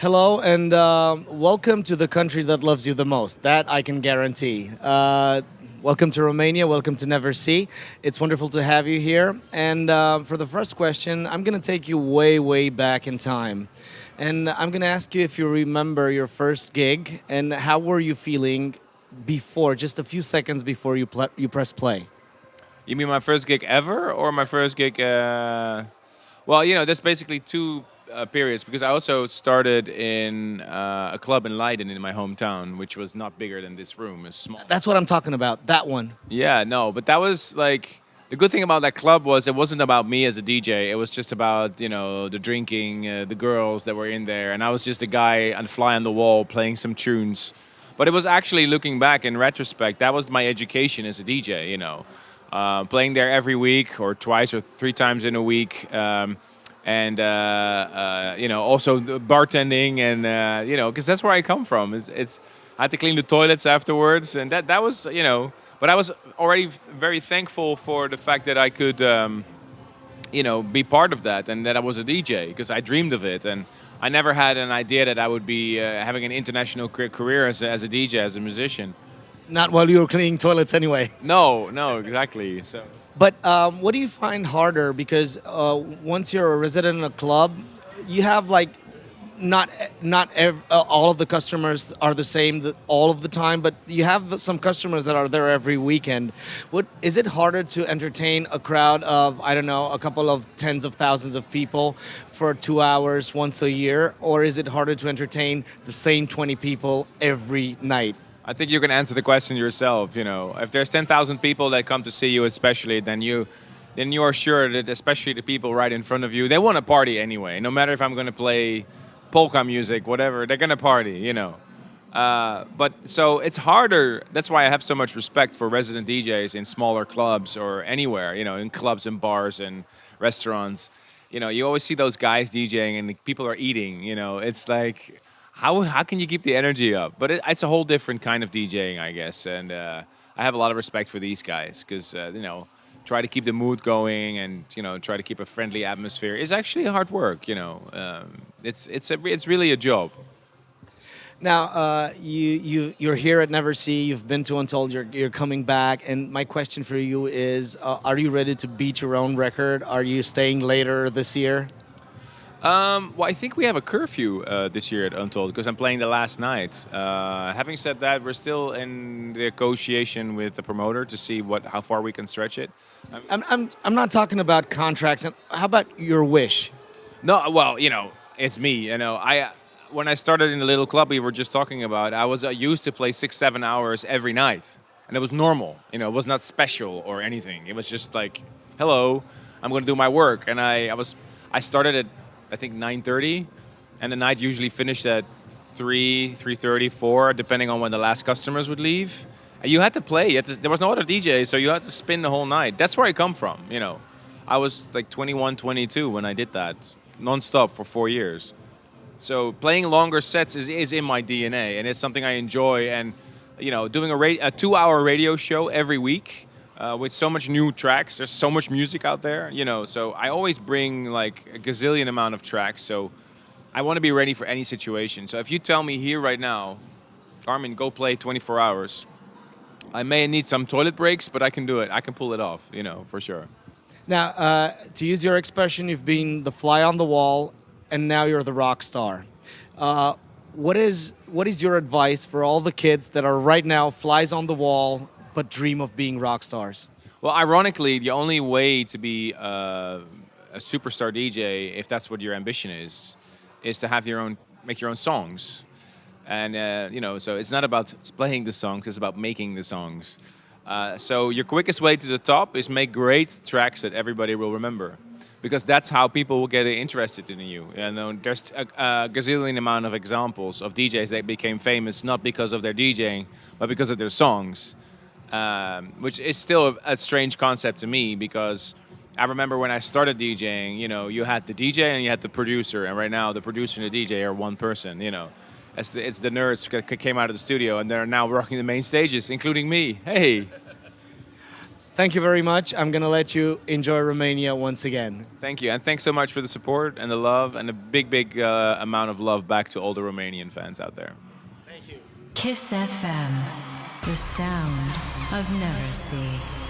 Hello and welcome to the country that loves you the most. That I can guarantee. Welcome to Romania. Welcome to Neversea. It's wonderful to have you here. And for the first question, I'm going to take you way, way back in time. And I'm going to ask you if you remember your first gig and how were you feeling before, just a few seconds before you press play. You mean my first gig ever, or my first gig? Well, there's basically two periods because I also started in a club in Leiden in my hometown, which was not bigger than this room. It's small. That's what I'm talking about, that one. Yeah, no, but that was like the good thing about that club was it wasn't about me as a DJ. It was just about the drinking, the girls that were in there, and I was just a guy and fly on the wall playing some tunes. But it was actually looking back in retrospect, that was my education as a DJ. Playing there every week or twice or three times in a week. Also the bartending and, because that's where I come from. It's I had to clean the toilets afterwards. And that was, but I was already very thankful for the fact that I could, be part of that and that I was a DJ because I dreamed of it. And I never had an idea that I would be having an international career as a DJ, as a musician. Not while you were cleaning toilets anyway. No, exactly. So. But what do you find harder? Because once you're a resident in a club, you have all of the customers are the same all of the time, but you have some customers that are there every weekend. What is it harder to entertain a crowd of, I don't know, a couple of tens of thousands of people for 2 hours once a year, or is it harder to entertain the same 20 people every night? I think you can answer the question yourself. If there's 10,000 people that come to see you, especially, then you are sure that, especially the people right in front of you, they want to party anyway. No matter if I'm going to play polka music, whatever, they're going to party. But so it's harder. That's why I have so much respect for resident DJs in smaller clubs or anywhere. In clubs and bars and restaurants. You always see those guys DJing and people are eating. It's like. How can you keep the energy up? But it's a whole different kind of DJing, I guess. And I have a lot of respect for these guys because, try to keep the mood going and, try to keep a friendly atmosphere is actually hard work, It's really a job. Now, you're here at Neversea. You've been to Untold. You're coming back. And my question for you is, are you ready to beat your own record? Are you staying later this year? Well, I think we have a curfew this year at Untold because I'm playing the last night. Having said that, we're still in the negotiation with the promoter to see how far we can stretch it. I'm not talking about contracts. How about your wish? No, well, it's me. When I started in the little club we were just talking about, I was used to play 6-7 hours every night, and it was normal. It was not special or anything. It was just like, hello, I'm going to do my work, and I started at I think 9:30, and the night usually finished at 3:30, 4, depending on when the last customers would leave. And you had to play. There was no other DJ, so you had to spin the whole night. That's where I come from. I was like 21, 22 when I did that, nonstop for 4 years. So playing longer sets is in my DNA, and it's something I enjoy. And doing a 2-hour radio show every week. With so much new tracks, there's so much music out there, so I always bring like a gazillion amount of tracks, so I want to be ready for any situation. So if you tell me here right now, Armin, go play 24 hours, I may need some toilet breaks, but I can do it. I can pull it off, for sure. Now, to use your expression, you've been the fly on the wall, and now you're the rock star. What is your advice for all the kids that are right now flies on the wall, but dream of being rock stars? Well, ironically, the only way to be a superstar DJ, if that's what your ambition is to make your own songs. And, so it's not about playing the songs, it's about making the songs. So your quickest way to the top is make great tracks that everybody will remember. Because that's how people will get interested in you. There's a gazillion amount of examples of DJs that became famous not because of their DJing, but because of their songs. Which is still a strange concept to me because I remember when I started DJing, you had the DJ and you had the producer, and right now the producer and the DJ are one person, It's the nerds that came out of the studio and they're now rocking the main stages, including me. Hey! thank you very much. I'm going to let you enjoy Romania once again. Thank you, and thanks so much for the support and the love and a big amount of love back to all the Romanian fans out there. Thank you. Kiss FM, the sound of Neversea.